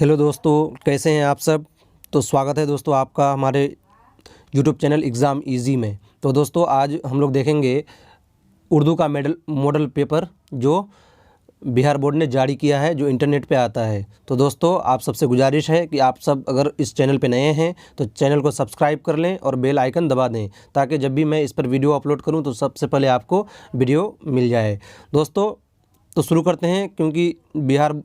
Hello दोस्तों, कैसे हैं आप सब। तो स्वागत है दोस्तों आपका हमारे यूट्यूब चैनल एग्ज़ाम इजी में। तो दोस्तों आज हम लोग देखेंगे उर्दू का मॉडल पेपर जो बिहार बोर्ड ने जारी किया है, जो इंटरनेट पे आता है। तो दोस्तों आप सबसे गुजारिश है कि आप सब अगर इस चैनल पे नए हैं तो चैनल को सब्सक्राइब कर लें और बेल आइकन दबा दें, ताकि जब भी मैं इस पर वीडियो अपलोड करूं तो सबसे पहले आपको वीडियो मिल जाए। दोस्तों तो शुरू करते हैं, क्योंकि बिहार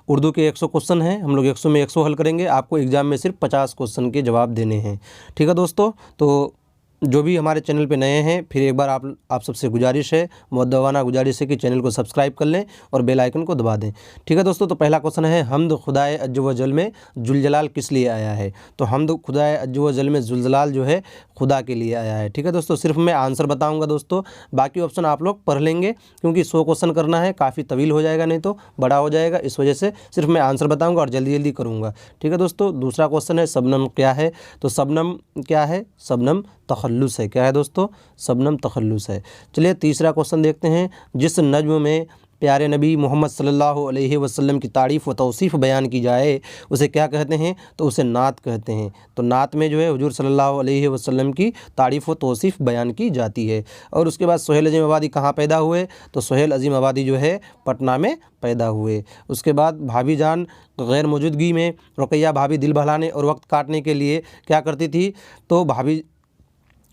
उर्दू के 100 क्वेश्चन हैं, हम लोग 100 में 100 हल करेंगे। आपको एग्ज़ाम में सिर्फ 50 क्वेश्चन के जवाब देने हैं। ठीक है दोस्तों, तो जो भी हमारे चैनल पे नए हैं, फिर एक बार आप सबसे गुजारिश है, मुअद्दबाना गुजारिश है कि चैनल को सब्सक्राइब कर लें और बेल आइकन को दबा दें। ठीक है दोस्तों, तो पहला क्वेश्चन है, हम्द खुदाए अज़्ज़ व जल में जुलजलाल किस लिए आया है। तो हम्द खुदाए अज़्ज़ व जल में जुलजलाल जो है खुदा के लिए आया है। ठीक है दोस्तों, सिर्फ मैं आंसर बताऊँगा दोस्तों, बाकी ऑप्शन आप लोग पढ़ लेंगे, क्योंकि 100 क्वेश्चन करना है, काफ़ी तवील हो जाएगा, नहीं तो बड़ा हो जाएगा। इस वजह से सिर्फ मैं आंसर बताऊँगा और जल्दी जल्दी करूँगा। ठीक है दोस्तों, दूसरा क्वेश्चन है, शबनम क्या है। तो शबनम क्या है, शबनम तखल्लुस है। क्या है दोस्तों, शबनम तखल्लुस है। चलिए तीसरा क्वेश्चन देखते हैं, जिस नज्म में प्यारे नबी मोहम्मद सल्लल्लाहु अलैहि वसल्लम की तारीफ़ व तौसीफ़ बयान की जाए उसे क्या कहते हैं। तो उसे नात कहते हैं। तो नात में जो है हुजूर सल्लल्लाहु अलैहि वसल्लम की तारीफ़ व तौसीफ़ बयान की जाती है। और उसके बाद सोहेल अज़ीम आबादी कहाँ पैदा हुए। तो सोहेल अज़ीम आबादी जो है पटना में पैदा हुए। उसके बाद भाभी जान गैर मौजूदगी में रुकैया भाभी दिल बहलाने और वक्त काटने के लिए क्या करती थी। तो भाभी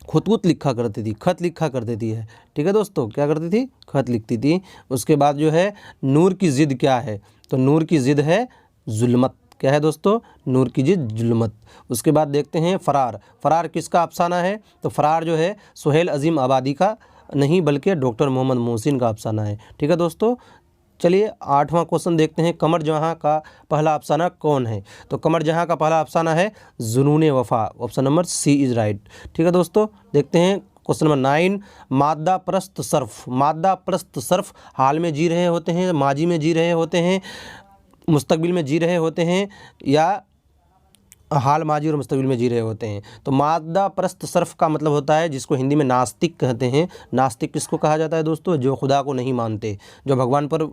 खुद लिखा करती थी, खत लिखा करती थी है। ठीक है दोस्तों, क्या करती थी, खत लिखती थी। उसके बाद जो है नूर की ज़िद क्या है। तो नूर की ज़िद है जुल्मत। क्या है दोस्तों, नूर की ज़िद जुल्मत। उसके बाद देखते हैं फरार। फरार किसका अफसाना है। तो फरार जो है सोहेल अज़ीम आबादी का नहीं, बल्कि डॉक्टर मोहम्मद मोहसिन का अफसाना है। ठीक है दोस्तों, चलिए 8वां क्वेश्चन देखते हैं, कमर जहाँ का पहला अफसाना कौन है। तो कमर जहाँ का पहला अफसाना है जुनून वफ़ा। Option number C is right. ठीक है दोस्तों, देखते हैं क्वेश्चन नंबर 9, मादा प्रस्त सर्फ। मादा प्रस्त सर्फ हाल में जी रहे होते हैं, माजी में जी रहे होते हैं, मुस्तकबिल में जी रहे होते हैं, या हाल माजी और मुस्तकबिल में जी रहे होते हैं। तो मादा प्रस्त सर्फ का मतलब होता है, जिसको हिंदी में नास्तिक कहते हैं। नास्तिक किसको कहा जाता है दोस्तों, जो खुदा को नहीं मानते, जो भगवान पर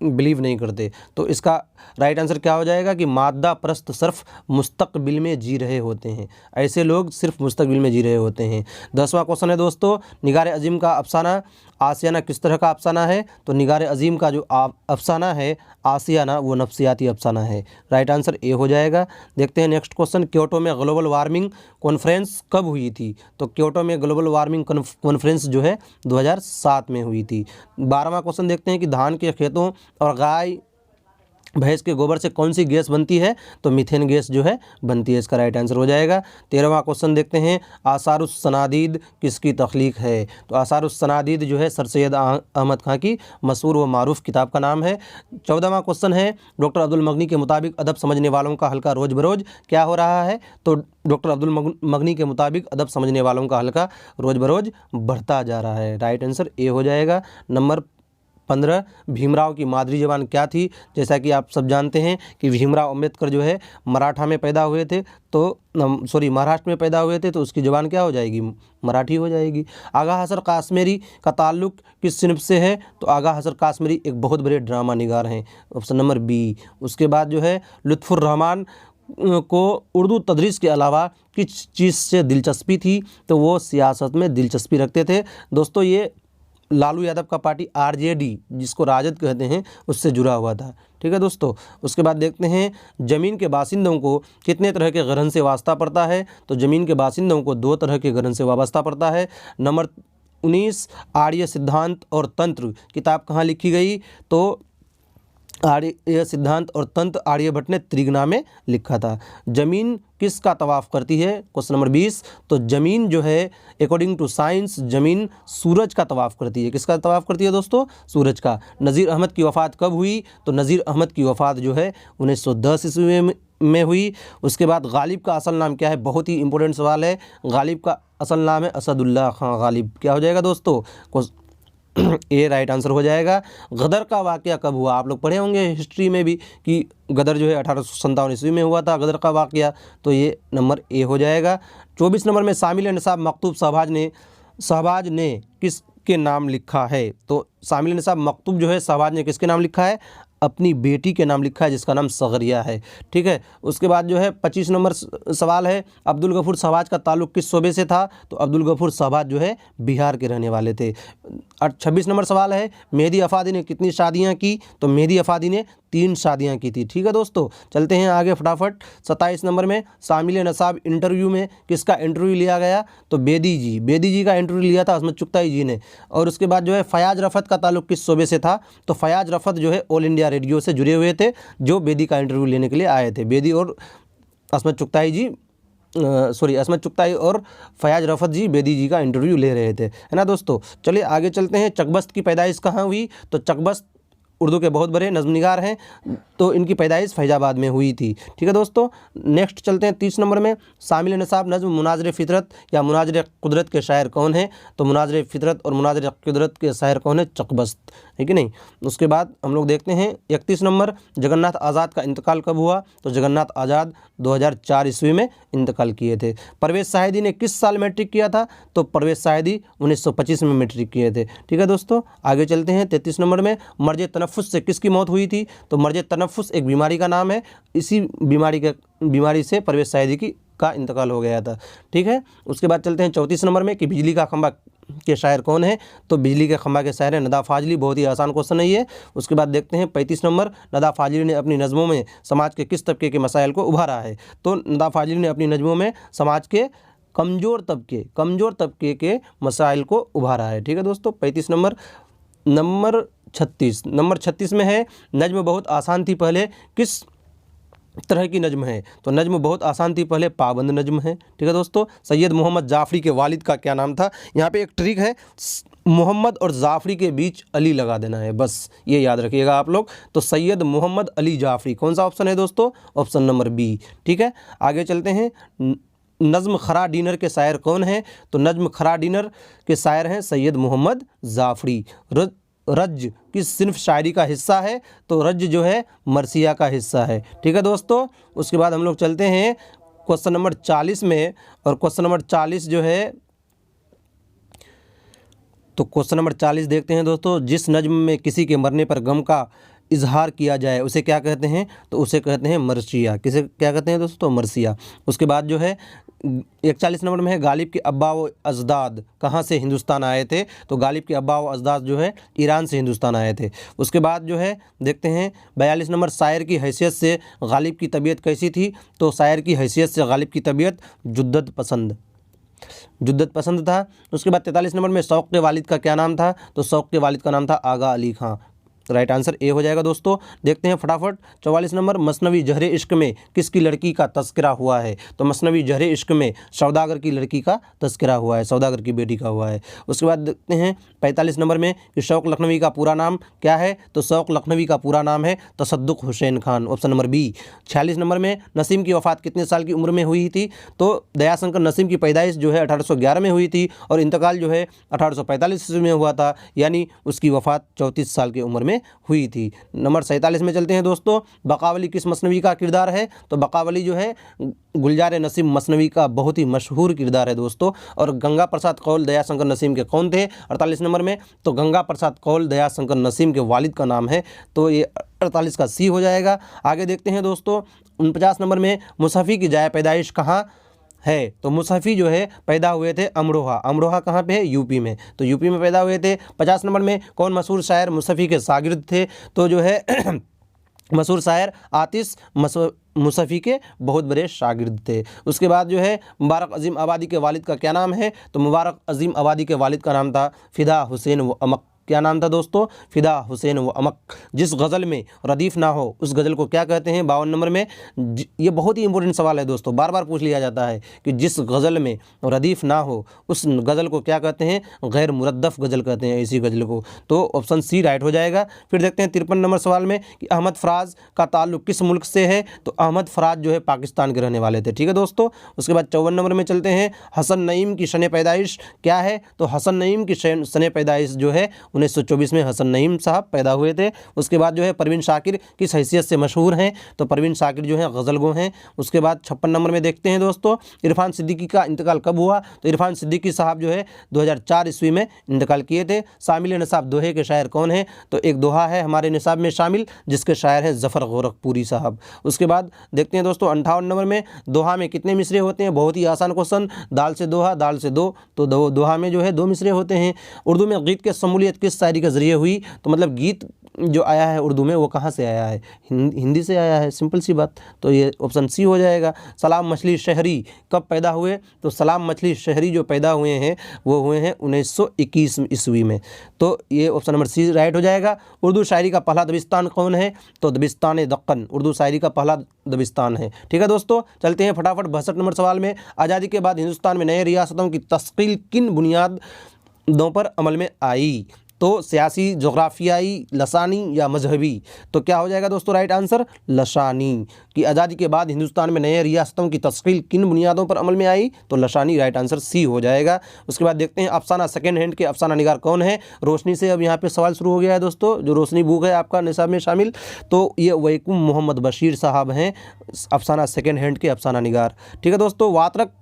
बिलीव नहीं करते। तो इसका राइट आंसर क्या हो जाएगा कि मादा प्रस्त सर्फ मुस्तकबिल में जी रहे होते हैं। ऐसे लोग सिर्फ मुस्तकबिल में जी रहे होते हैं। 10वां क्वेश्चन है दोस्तों, निगार अजीम का अफसाना आसियाना किस तरह का अफसाना है। तो निगार अजीम का जो अफसाना है आसियाना, वो नफ्सियाती अफसाना है। राइट आंसर ए हो जाएगा। देखते हैं नेक्स्ट क्वेश्चन, क्योटो में ग्लोबल वार्मिंग कॉन्फ्रेंस कब हुई थी। तो क्योटो में ग्लोबल वार्मिंग कॉन्फ्रेंस जो है 2007 में हुई थी। 12वां क्वेश्चन देखते हैं कि धान के खेतों और गाय भैंस के गोबर से कौन सी गैस बनती है। तो मीथेन गैस जो है बनती है। इसका राइट आंसर हो जाएगा। 13वां क्वेश्चन देखते हैं, आसारुस सनादीद किसकी तख्लीक है। तो आसारुस सनादीद जो है सर सैयद अहमद खां की मशहूर व मारूफ किताब का नाम है। 14वां क्वेश्चन है, डॉक्टर अब्दुल मगनी के मुताबिक अदब समझने वालों का हल्का रोज़ बरोज़ क्या हो रहा है। तो डॉक्टर अब्दुल मगनी के मुताबिक अदब समझने वालों का हल्का रोज़ बरोज़ बढ़ता जा रहा है। राइट आंसर ए हो जाएगा। नंबर 15, भीमराव की मादरी ज़बान क्या थी। जैसा कि आप सब जानते हैं कि भीमराव अम्बेडकर जो है मराठा में पैदा हुए थे, तो महाराष्ट्र में पैदा हुए थे, तो उसकी ज़बान क्या हो जाएगी, मराठी हो जाएगी। आगा हसन काश्मीरी का ताल्लुक़ किस सिनफ से है। तो आगा हसन काश्मीरी एक बहुत बड़े ड्रामा निगार हैं। Option number B. उसके बाद जो है लुत्फ़ुर रहमान को उर्दू तदरीस के अलावा किस चीज़ से दिलचस्पी थी। तो वो सियासत में दिलचस्पी रखते थे। दोस्तों ये लालू यादव का पार्टी आरजेडी, जिसको राजद कहते हैं, उससे जुड़ा हुआ था। ठीक है दोस्तों, उसके बाद देखते हैं ज़मीन के बासिंदों को कितने तरह के गरहन से वास्ता पड़ता है। तो ज़मीन के बासिंदों को 2 तरह के गरहन से वाबस्ता पड़ता है। नंबर 19, आर्य सिद्धांत और तंत्र किताब कहाँ लिखी गई। तो आर्य सिद्धांत और तंत्र आर्यभट्ट ने त्रिगना में लिखा था। ज़मीन किसका तवाफ़ करती है। क्वेश्चन नंबर 20, तो ज़मीन जो है अकॉर्डिंग टू साइंस ज़मीन सूरज का तवाफ़ करती है। किसका तवाफ़ करती है दोस्तों, सूरज का। नज़ीर अहमद की वफ़ात कब हुई। तो नज़ीर अहमद की वफ़ात जो है 1910 ईस्वी में हुई। उसके बाद गालिब का असल नाम क्या है, बहुत ही इंपॉर्टेंट सवाल है। गालिब का असल नाम है असदुल्ला खां गालिब। क्या हो जाएगा दोस्तों, ए राइट आंसर हो जाएगा। गदर का वाक़या कब हुआ। आप लोग पढ़े होंगे हिस्ट्री में भी कि गदर जो है 1857 ईस्वी में हुआ था, गदर का वाक़या। तो ये नंबर ए हो जाएगा। 24 नंबर में शामिल निसाब मकतूब शहबाज ने किसके नाम लिखा है। तो शामिल निसाब मकतूब जो है शहबाज ने किसके नाम लिखा है, अपनी बेटी के नाम लिखा है जिसका नाम सगरिया है। ठीक है, उसके बाद जो है 25 नंबर सवाल है, अब्दुल गफूर शहबाज का ताल्लुक़ किस सूबे से था? तो अब्दुल गफूर शहबाज जो है बिहार के रहने वाले थे। 26 नंबर सवाल है, मेहदी अफादी ने कितनी शादियाँ की? तो मेहदी अफादी ने 3 शादियाँ की थी। ठीक है दोस्तों, चलते हैं आगे फटाफट। 27 नंबर में शामिल नसाब इंटरव्यू में किसका इंटरव्यू लिया गया? तो बेदी जी का इंटरव्यू लिया था असमत चुगताई जी ने। और उसके बाद जो है फयाज रफ़त का ताल्लुक़ किस सूबे से था? तो फयाज रफ़त जो है ऑल इंडिया रेडियो से जुड़े हुए थे, जो बेदी का इंटरव्यू लेने के लिए आए थे। बेदी और असमत चुगताई जी असमत चुगताई और फयाज रफ़त जी बेदी जी का इंटरव्यू ले रहे थे, है ना दोस्तों। चलिए आगे चलते हैं। चकबस्त की पैदाइश कहाँ हुई? तो चकबस्त उर्दू के बहुत बड़े नज़्मनिगार हैं, तो इनकी पैदाइश फैजाबाद में हुई थी। ठीक है दोस्तों, नेक्स्ट चलते हैं 30 नंबर में। शामिल नसाब नज़्म मुनाज़िर फ़ितरत या मुनाज़िर कुदरत के शायर कौन हैं? तो मुनाज़िर फ़ितरत और मुनाज़िर कुदरत के शायर कौन है? चकबस्त, है कि नहीं। उसके बाद हम लोग देखते हैं 31 नंबर, जगन्नाथ आज़ाद का इंतकाल कब हुआ? तो जगन्नाथ आज़ाद 2004 ईस्वी में इंतकाल किए थे। परवेज़ साहिदी ने किस साल मैट्रिक किया था? तो परवेज़ साहिदी 1925 में मैट्रिक किए थे। ठीक है दोस्तों, आगे चलते हैं 33 नंबर में। मर्ज तनफ़ुस से किसकी मौत हुई थी? तो मर्ज तनफ़ुस एक बीमारी का नाम है, इसी बीमारी से परवेज़ साहिदी का इंतकाल हो गया था। ठीक है, उसके बाद चलते हैं 34 नंबर में कि बिजली का खंभा के शायर कौन है? तो बिजली के खंभा के शायर है नदा फाजली। बहुत ही आसान क्वेश्चन है ये। उसके बाद देखते हैं 35 नंबर, नदा फाजली ने अपनी नज़मों में समाज के किस तबके के मसाइल को उभारा है? तो नदा फाजली ने अपनी नज़मों में समाज के कमज़ोर तबके के मसाइल को उभारा है। ठीक है दोस्तों, 35 नंबर 36 में है, नज्म बहुत आसान थी पहले किस तरह की नज्म है? तो नज्म बहुत आसान थी पहले पाबंद नज्म है। ठीक है दोस्तों, सैयद मोहम्मद जाफ़री के वालिद का क्या नाम था? यहाँ पे एक ट्रिक है, मोहम्मद और जाफ़री के बीच अली लगा देना है, बस ये याद रखिएगा आप लोग। तो सैयद मोहम्मद अली जाफ़री, कौन सा ऑप्शन है दोस्तों? Option number B. ठीक है, आगे चलते हैं। नज़्म खरा डिनर के शायर कौन हैं? तो नज़्म खरा डिनर के शायर हैं सैयद मोहम्मद जाफ़री। रज किस सिन्फ शायरी का हिस्सा है? तो रज जो है मरसिया का हिस्सा है। ठीक है दोस्तों, उसके बाद हम लोग चलते हैं क्वेश्चन नंबर 40 में। और क्वेश्चन नंबर 40 जो है, तो क्वेश्चन नंबर 40 देखते हैं दोस्तों। जिस नज्म में किसी के मरने पर गम का इजहार किया जाए उसे क्या कहते हैं? तो उसे कहते हैं मरसिया। किसे क्या कहते हैं दोस्तों? मरसिया। उसके बाद जो है 41 नंबर में है, गालिब के अब्बा व अजदाद कहाँ से हिंदुस्तान आए थे? तो गालिब के अब्बा व अजदाद जो है ईरान से हिंदुस्तान आए थे। उसके बाद जो है देखते हैं 42 नंबर, शायर की हैसियत से गालिब की तबीयत कैसी थी? तो शायर की हैसियत से गालिब की तबीयत जुद्दत पसंद था। उसके बाद 43 नंबर में, शौक़ के वालिद का क्या नाम था? तो शौक़ के वालिद का नाम था आगा अली खां। राइट आंसर ए हो जाएगा दोस्तों। देखते हैं फटाफट 44 नंबर, मसनवी जहरे इश्क में किसकी लड़की का तस्करा हुआ है? तो मसनवी जहरे इश्क में सौदागर की लड़की का तस्करा हुआ है, सौदागर की बेटी का हुआ है। उसके बाद देखते हैं 45 नंबर में कि शौक़ लखनवी का पूरा नाम क्या है? तो शौक़ लखनवी का पूरा नाम है Tasadduq Hussain Khan, option number B. 46 number में, नसीम की वफ़ात कितने साल की उम्र में हुई थी? तो दयाशंकर नसीम की पैदाइश जो है 1811 में हुई थी और इंतकाल जो है 1845 में हुआ था, यानी उसकी वफ़ात 34 साल की उम्र में हुई थी। नंबर 47 में चलते हैं दोस्तों। बकावली किस मसनवी का किरदार है? तो बकावली जो है गुलजार नसीम मसनवी का बहुत ही मशहूर किरदार है दोस्तों। और गंगा प्रसाद कौल दयाशंकर नसीम के कौन थे? 48 नंबर में, तो गंगा प्रसाद कौल दयाशंकर नसीम के वालिद का नाम है, तो ये 48 का सी हो जाएगा। आगे देखते हैं दोस्तों 49 नंबर में, मुसहफ़ी की जाए पैदाइश कहाँ है? तो मुसहफ़ी जो है पैदा हुए थे अमरोहा कहाँ पे है? यूपी में, तो यूपी में पैदा हुए थे। 50 नंबर में, कौन मशहूर शायर मुसहफ़ी के शागिर्द थे? तो जो है मशहूर शायर आतिश मुसहफ़ी के बहुत बड़े शागिर्द थे। उसके बाद जो है मुबारक अज़ीम आबादी के वालिद का क्या नाम है? तो मुबारक अज़ीम आबादी के वालिद का नाम था फ़िदा हुसैन व अमक। क्या नाम था दोस्तों? फ़िदा हुसैन व अमक। जिस गज़ल में रदीफ़ ना हो उस गज़ल को क्या कहते हैं? 52 नंबर में, ये बहुत ही इंपॉर्टेंट सवाल है दोस्तों, बार बार पूछ लिया जाता है कि जिस गज़ल में रदीफ़ ना हो उस गज़ल को क्या कहते हैं? गैर मुरद्दफ़ गज़ल कहते हैं इसी गज़ल को, तो ऑप्शन सी राइट हो जाएगा। फिर देखते हैं 53 नंबर सवाल में कि अहमद फ़राज का ताल्लुक़ किस मुल्क से है? तो अहमद फ़राज जो है पाकिस्तान के रहने वाले थे। ठीक है दोस्तों, उसके बाद 54 नंबर में चलते हैं। हसन नईम की शन पैदाइश क्या है? तो हसन नईम की शन पैदाइश जो है 1924 में हसन नईम साहब पैदा हुए थे। उसके बाद जो है परवीन शाकिर किस हैसियत से मशहूर हैं, तो परवीन शाकिर जो है गज़ल गो हैं। उसके बाद 56 नंबर में देखते हैं दोस्तों, इरफान सिद्दीकी का इंतकाल कब हुआ, तो इरफान सिद्दीकी साहब जो है 2004 ईस्वी में इंतकाल किए थे। शामिल निसाब दोहे के शायर कौन हैं, तो एक दोहा है हमारे निसाब में शामिल जिसके शायर हैं ज़फ़र गोरखपुरी साहब। उसके बाद देखते हैं दोस्तों 58 नंबर में, दोहा में कितने मिसरे होते हैं, बहुत ही आसान क्वेश्चन, दाल से दोहा, दाल से दो, तो दोहा में जो है 2 मिसरे होते हैं। उर्दू में गीत की शमूलियत किस शायरी के ज़रिए हुई, तो मतलब गीत जो आया है उर्दू में वो कहाँ से आया है, हिंदी से आया है, सिंपल सी बात, तो ये ऑप्शन सी हो जाएगा। सलाम मछली शहरी कब पैदा हुए, तो सलाम मछली शहरी जो पैदा हुए हैं वो हुए हैं 1921 ईस्वी में, तो ये ऑप्शन नंबर सी राइट हो जाएगा। उर्दू शायरी का पहला दबिस्तान कौन है, तो दबिस्तान दक्कन उर्दू शायरी का पहला दबिस्तान है। ठीक है दोस्तों, चलते हैं फटाफट 62 नंबर सवाल में। आज़ादी के बाद हिंदुस्तान में नए रियासतों की तश्कील किन बुनियादों पर अमल में आई, तो सियासी, जोग्राफियाई, लसानी या मजहबी, तो क्या हो जाएगा दोस्तों राइट आंसर, लसानी। कि आज़ादी के बाद हिंदुस्तान में नए रियासतों की तश्कील किन बुनियादों पर अमल में आई, तो लसानी, राइट आंसर सी हो जाएगा। उसके बाद देखते हैं अफसाना सेकंड हैंड के अफसाना निगार कौन है। रोशनी से अब यहाँ पे सवाल शुरू हो गया है दोस्तों, जो रोशनी बुक है आपका निसाब में शामिल, तो ये वैकुम मोहम्मद बशीर साहब हैं अफसाना सेकंड हैंड के अफसाना निगार। ठीक है दोस्तों, वात्रक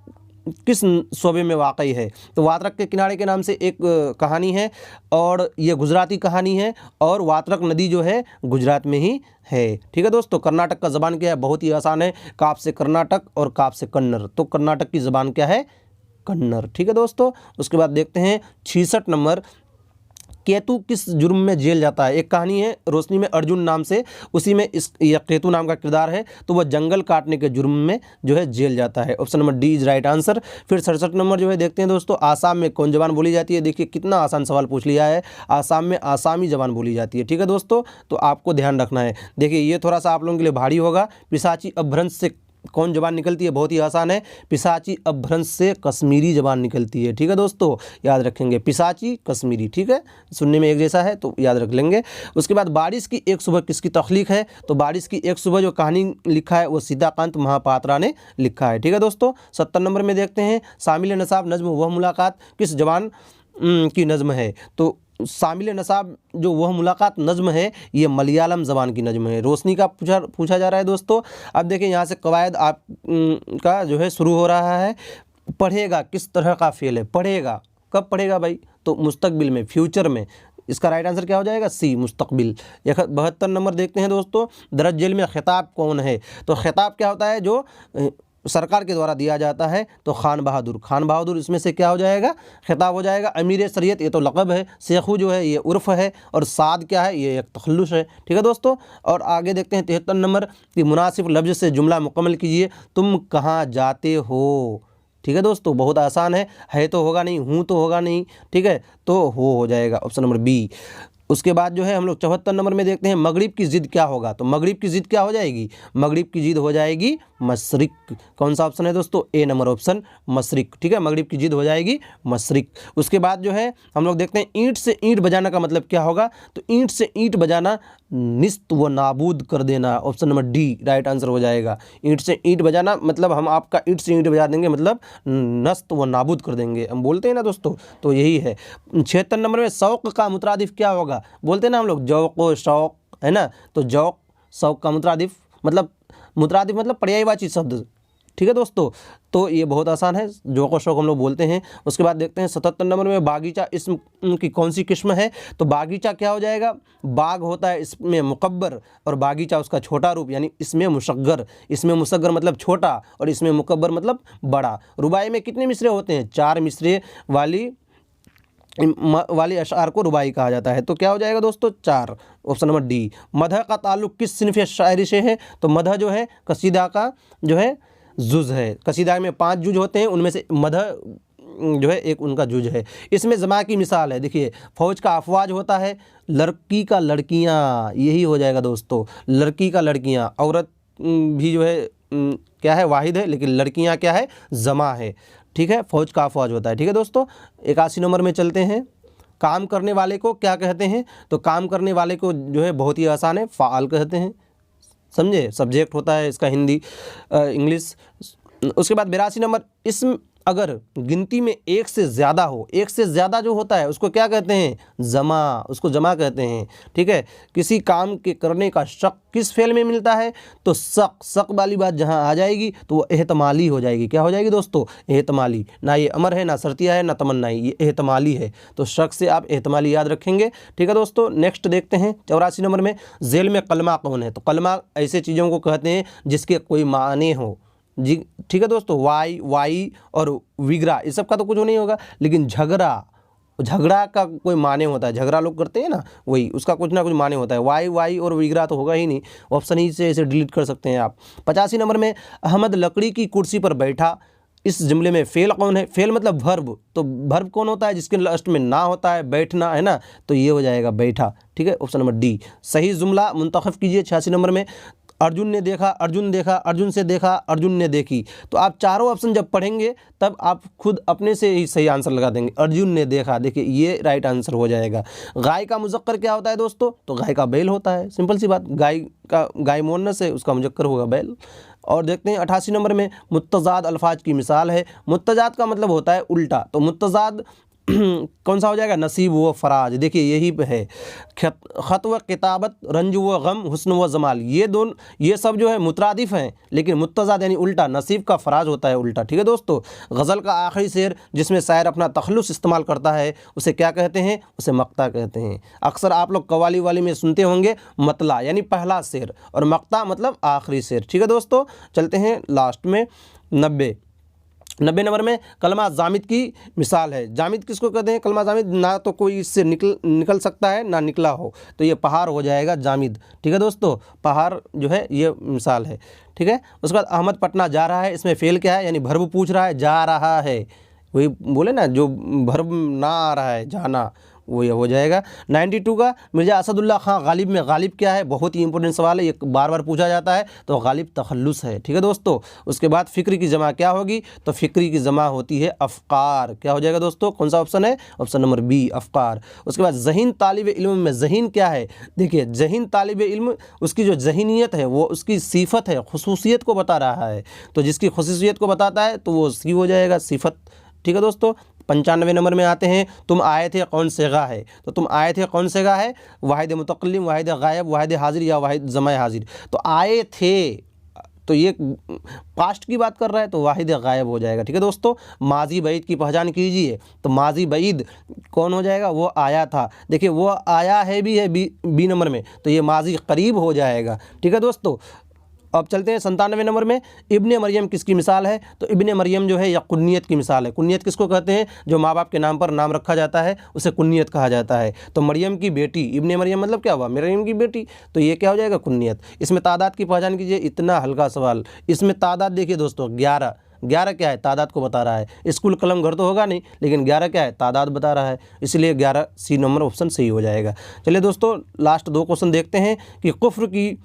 किस सूबे में वाक़ई है, तो वात्रक के किनारे के नाम से एक कहानी है और ये गुजराती कहानी है, और वात्रक नदी जो है गुजरात में ही है। ठीक है दोस्तों, कर्नाटक का ज़बान क्या है, बहुत ही आसान है, काफ से कर्नाटक और काफ से कन्नड़, तो कर्नाटक की ज़बान क्या है, कन्नड़। ठीक है दोस्तों, उसके बाद देखते हैं 66 नंबर, केतु किस जुर्म में जेल जाता है। एक कहानी है रोशनी में अर्जुन नाम से, उसी में इस यह केतु नाम का किरदार है, तो वह जंगल काटने के जुर्म में जो है जेल जाता है। Option number D is right answer. फिर 67 नंबर जो है देखते हैं दोस्तों, आसाम में कौन जबान बोली जाती है। देखिए कितना आसान सवाल पूछ लिया है, आसाम में आसामी जबान बोली जाती है। ठीक है दोस्तों, तो आपको ध्यान रखना है। देखिए ये थोड़ा सा आप लोगों के लिए भारी होगा, पिशाची अपभ्रंश से कौन जबान निकलती है, बहुत ही आसान है, पिशाची अपभ्रंश से कश्मीरी जबान निकलती है। ठीक है दोस्तों, याद रखेंगे, पिशाची कश्मीरी, ठीक है, सुनने में एक जैसा है तो याद रख लेंगे। उसके बाद बारिश की एक सुबह किसकी तख्लीक है, तो बारिश की एक सुबह जो कहानी लिखा है वो सीताकांत महापात्रा ने लिखा है। ठीक है दोस्तों, 70 नंबर में देखते हैं, शामिल नसाब नज़्म वह मुलाकात किस जबान की नज़्म है, तो शामिल नसाब जो वह मुलाकात नज़्म है ये मलयालम ज़बान की नज़्म है। रोशनी का पूछा जा रहा है दोस्तों। अब देखिए यहाँ से कवायद आप का जो है शुरू हो रहा है। पढ़ेगा किस तरह का फेल है, पढ़ेगा कब पढ़ेगा भाई, तो मुस्तकबिल में, फ्यूचर में। इसका राइट आंसर क्या हो जाएगा, सी मुस्तकबिल। 72 नंबर देखते हैं दोस्तों, दरज जेल में खिताब कौन है, तो खिताब क्या होता है जो सरकार के द्वारा दिया जाता है, तो खान बहादुर, खान बहादुर इसमें से क्या हो जाएगा, खिताब हो जाएगा। अमीर शरीयत ये तो लक़ब है, शेखू जो है ये उर्फ़ है, और साद क्या है, ये एक तखल्लुस है। ठीक है दोस्तों, और आगे देखते हैं 73 नंबर कि मुनासिब लफ्ज़ से जुमला मुकम्मल कीजिए, तुम कहाँ जाते हो। ठीक है दोस्तों, बहुत आसान है तो होगा नहीं, हूँ तो होगा नहीं, ठीक है, तो हो जाएगा ऑप्शन नंबर बी। उसके बाद जो है हम लोग 74 नंबर में देखते हैं, मगरिब की ज़िद क्या होगा, तो मगरिब की ज़िद क्या हो जाएगी, मगरिब की ज़िद हो जाएगी मशरिक। कौन सा ऑप्शन है दोस्तों, ए नंबर ऑप्शन मशरिक। ठीक है, मगरिब की ज़िद हो जाएगी मशरिक। उसके बाद जो है हम लोग देखते हैं, ईंट से ईंट बजाना का मतलब क्या होगा, तो ईंट से ईंट बजाना निस्त व नाबूद कर देना, option number D right answer हो जाएगा। ईंट से ईंट बजाना मतलब हम आपका ईंट से ईंट बजा देंगे, मतलब नस्त व नाबूद कर देंगे, हम बोलते हैं ना दोस्तों, तो यही है। 76 नंबर में शौक़ का मुतरादिफ क्या होगा, बोलते हैं ना हम लोग जौक़ व शौक़, है ना, तो जौक़ शौक़ का मुतरादिफ मतलब पर्यायवाची शब्द। ठीक है दोस्तों, तो ये बहुत आसान है, जौक़ व शौक़ हम लोग बोलते हैं। उसके बाद देखते हैं 77 नंबर में, बागीचा इसम की कौन सी किस्म है, तो बागीचा क्या हो जाएगा, बाग होता है इसमें मुकब्बर, और बागीचा उसका छोटा रूप, यानी इसमें मुसग्गर। इसमें मुसग्गर मतलब छोटा, और इसमें मुकब्बर मतलब बड़ा। रुबाई में कितने मिसरे होते हैं, 4 मिसरे वाली अशार को रुबाई कहा जाता है, तो क्या हो जाएगा दोस्तों, 4, ऑप्शन नंबर डी। मदह का ताल्लुक किस सिनफ़ शायरी से है, तो मदह जो है कसीदा का जो है जुज़ है। कसीदा में 5 जुज़ होते हैं, उनमें से मदह जो है एक उनका जुज़ है। इसमें जमा की मिसाल है, देखिए फ़ौज का अफवाज होता है, लड़की का लड़कियाँ, यही हो जाएगा दोस्तों, लड़की का लड़कियाँ। औरत भी जो है क्या है, वाहिद है, लेकिन लड़कियाँ क्या है, जमा है। ठीक है, फ़ौज का अफवाज होता है। ठीक है दोस्तों, 81 नंबर में चलते हैं, काम करने वाले को क्या कहते हैं, तो काम करने वाले को जो है बहुत ही आसान है, फ़ाल कहते हैं, समझे, सब्जेक्ट होता है इसका हिंदी इंग्लिश। उसके बाद 82 नंबर, इसम अगर गिनती में एक से ज़्यादा हो, एक से ज़्यादा जो होता है उसको क्या कहते हैं, जमा, उसको जमा कहते हैं। ठीक है, किसी काम के करने का शक किस फेल में मिलता है, तो शक वाली बात जहाँ आ जाएगी तो वो एहतमाली हो जाएगी। क्या हो जाएगी दोस्तों, एहतमाली। ना ये अमर है, ना शर्तिया है, ना तमन्ना है, ये एहतमाली है। तो शक से आप एहतमाली याद रखेंगे। ठीक है दोस्तों, नेक्स्ट देखते हैं 84 नंबर में, जेल में कलमा कौन है। तो कलमा ऐसे चीज़ों को कहते हैं जिसके कोई माने हो जी। ठीक है दोस्तों, वाई और विग्रा इस सब का तो कुछ नहीं होगा, लेकिन झगड़ा का कोई माने होता है, झगड़ा लोग करते हैं ना, वही उसका कुछ ना कुछ माने होता है। वाई और विग्रा तो होगा ही नहीं, ऑप्शन ही से इसे डिलीट कर सकते हैं आप। 85 नंबर में, अहमद लकड़ी की कुर्सी पर बैठा, इस जुमले में फेल कौन है। फेल मतलब वर्ब, तो वर्ब कौन होता है, जिसके लास्ट में ना होता है, बैठना है ना, तो ये हो जाएगा बैठा। ठीक है, ऑप्शन नंबर डी सही जुमला मुंतखब कीजिए। 86 नंबर में, अर्जुन ने देखा, अर्जुन देखा, अर्जुन से देखा, अर्जुन ने देखी। तो आप चारों ऑप्शन जब पढ़ेंगे तब आप खुद अपने से ही सही आंसर लगा देंगे। अर्जुन ने देखा, देखिए ये राइट आंसर हो जाएगा। गाय का मुज़क्कर क्या होता है दोस्तों, तो गाय का बैल होता है, सिंपल सी बात। गाय मुअन्नस है, उसका मुज़क्कर होगा बैल। और देखते हैं 88 नंबर में, मुत्तज़ाद अल्फाज की मिसाल है। मुत्तज़ाद का मतलब होता है उल्टा, तो मुत्तज़ाद कौन सा हो जाएगा, नसीब व फराज। देखिए यही पे है, ख़त व किताबत, रंज व गम, हुस्न व जमाल, ये सब जो है मुतरादिफ हैं, लेकिन मुत्तज़ाद यानी उल्टा, नसीब का फराज होता है उल्टा। ठीक है दोस्तों, गज़ल का आखिरी शेर जिसमें शायर अपना तखल्लुस इस्तेमाल करता है उसे क्या कहते हैं, उसे मक्ता कहते हैं। अक्सर आप लोग कव्वाली वाली में सुनते होंगे मतला यानी पहला शेर, और मक्ता मतलब आखिरी शेर। ठीक है दोस्तों, चलते हैं लास्ट में 90 नंबर में, कलमा जामिद की मिसाल है। जामिद किसको कहते हैं, कलमा जामिद, ना तो कोई इससे निकल सकता है ना निकला हो, तो ये पहाड़ हो जाएगा जामिद। ठीक है दोस्तों, पहाड़ जो है ये मिसाल है। ठीक है, उसके बाद अहमद पटना जा रहा है, इसमें फेल क्या है, यानी भर्ब पूछ रहा है, जा रहा है, वही बोले ना जो भर्ब ना आ रहा है, जाना, वो ये हो जाएगा। 92 का, मिर्ज़ा असदुल्ला खां गालिब में गालिब क्या है, बहुत ही इंपॉर्टेंट सवाल है, ये बार बार पूछा जाता है, तो गालिब तखल्लुस है। ठीक है दोस्तों, उसके बाद फ़िक्र की जमा क्या होगी, तो फ़िक्री की जमा होती है अफ़कार। क्या हो जाएगा दोस्तों, कौन सा ऑप्शन है, ऑप्शन नंबर बी अफ़कार। उसके बाद ज़हीन तालिब इल्म में ज़हीन क्या है, देखिए ज़हीन तालिब इल्म, उसकी जो ज़हीनियत है वो उसकी सिफत है, खुसूसियत को बता रहा है, तो जिसकी खुसूसियत को बताता है तो वो सी हो जाएगा, सिफत। ठीक है दोस्तों, 95 नंबर में आते हैं, तुम आए थे कौन सेगा है, तो तुम आए थे कौन सेगा है, वाहिद मुतकल्लिम, वाहिद गायब, वाहिद हाजिर या वाहिद जमा हाजिर। तो आए थे, तो ये पास्ट की बात कर रहा है, तो वाहिद गायब हो जाएगा। ठीक है दोस्तों, माजी बईद की पहचान कीजिए, तो माजी बईद कौन हो जाएगा, वो आया था। देखिए वो आया है भी है बी नंबर में, तो ये माजी करीब हो जाएगा। ठीक है दोस्तों, अब चलते हैं 97 नंबर में, इब्ने मरियम किसकी मिसाल है, तो इब्ने मरियम जो है या कुन्नियत की मिसाल है। कुन्नियत किसको कहते हैं, जो माँ बाप के नाम पर नाम रखा जाता है उसे कुन्नियत कहा जाता है। तो मरियम की बेटी, इब्ने मरियम मतलब क्या हुआ, मरियम की बेटी, तो ये क्या हो जाएगा, कुन्नियत। इसमें तादाद की पहचान कीजिए, इतना हल्का सवाल। इसमें तादाद देखिए दोस्तों, 11 क्या है, तादाद को बता रहा है। स्कूल कलम घर तो होगा नहीं, लेकिन 11 क्या है, तादाद बता रहा है, इसलिए 11 सी नंबर ऑप्शन सही हो जाएगा। चलिए दोस्तों, लास्ट 2 क्वेश्चन देखते हैं कि कुफ्र की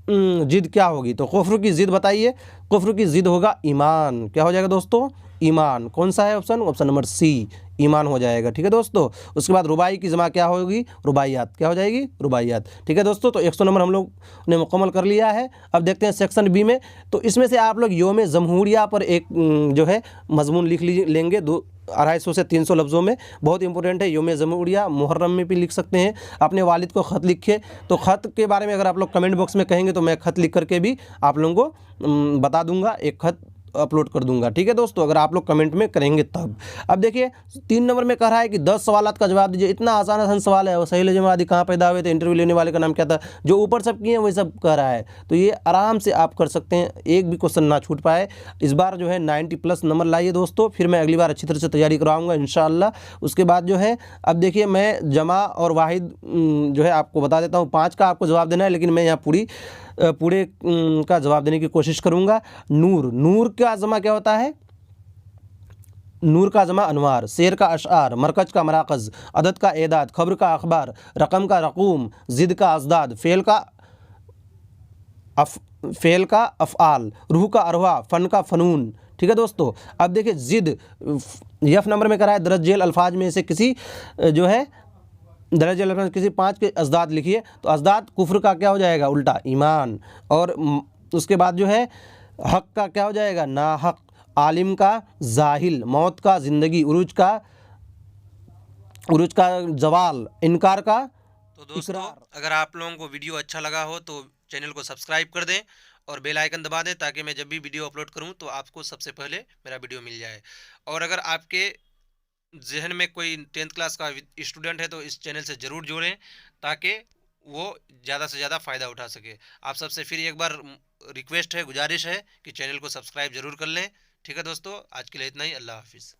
जिद क्या होगी, तो कुफ्र की जिद बताइए। कुफ्र की जिद होगा ईमान। क्या हो जाएगा दोस्तों, ईमान। कौन सा है ऑप्शन, ऑप्शन नंबर सी, ईमान हो जाएगा। ठीक है दोस्तों, उसके बाद रुबाई की जमा क्या होगी, रुबाइयात। क्या हो जाएगी, रुबाइयात। ठीक है दोस्तों, तो 100 नंबर हम लोग ने मुकम्मल कर लिया है। अब देखते हैं सेक्शन बी में, तो इसमें से आप लोग योम जमहूरिया पर एक जो है मजमून लिख लेंगे, 250 से 300 लफ्ज़ों में, बहुत इंपॉर्टेंट है। योम जमहूरिया मुहर्रम में भी लिख सकते हैं। अपने वालिद को ख़त लिखे, तो ख़त के बारे में अगर आप लोग कमेंट बॉक्स में कहेंगे तो मैं ख़त लिख करके भी आप लोगों को बता दूंगा, एक ख़त अपलोड कर दूंगा। ठीक है दोस्तों, अगर आप लोग कमेंट में करेंगे तब। अब देखिए 3 नंबर में कह रहा है कि 10 सवालात का जवाब दीजिए। इतना आसान सवाल है। वो सहील जमादी कहाँ पैदा हुए थे, इंटरव्यू लेने वाले का नाम क्या था, जो ऊपर सब किए हैं वही सब कह रहा है, तो ये आराम से आप कर सकते हैं, एक भी क्वेश्चन ना छूट पाए। इस बार जो है 90+ नंबर लाइए दोस्तों, फिर मैं अगली बार अच्छी तरह से तैयारी कराऊंगा इंशाअल्लाह। उसके बाद जो है, अब देखिए मैं जमा और वाहिद जो है आपको बता देता हूँ, 5 का आपको जवाब देना है, लेकिन मैं यहाँ पूरे का जवाब देने की कोशिश करूंगा। नूर का जमा क्या होता है, नूर का जमा अनवार, शेर का अशआर, मरकज का मराकज़, अदद का एदाद, खबर का अखबार, रकम का रकूम, जिद का अजदाद, फेल का अफ़आल, रूह का अरवा, फ़न का फ़नून। ठीक है दोस्तों, अब देखिए जिद एफ नंबर में करा है, दरजेल अल्फाज में से किसी जो है दरजेल अल्फाज किसी 5 के अजदाद लिखिए, तो अजदाद कुफ्र का क्या हो जाएगा, उल्टा ईमान। और उसके बाद जो है हक का क्या हो जाएगा, ना हक। आलिम का जाहिल, मौत का ज़िंदगी, उरूज का जवाल, इनकार का तो दोस्तों अगर आप लोगों को वीडियो अच्छा लगा हो तो चैनल को सब्सक्राइब कर दें और बेल आइकन दबा दें, ताकि मैं जब भी वीडियो अपलोड करूं तो आपको सबसे पहले मेरा वीडियो मिल जाए। और अगर आपके जहन में कोई 10th क्लास का स्टूडेंट है तो इस चैनल से ज़रूर जोड़ें, ताकि वो ज़्यादा से ज़्यादा फ़ायदा उठा सके। आप सबसे फिर एक बार रिक्वेस्ट है, गुजारिश है कि चैनल को सब्सक्राइब ज़रूर कर लें। ठीक है दोस्तों, आज के लिए इतना ही। अल्लाह हाफिज़।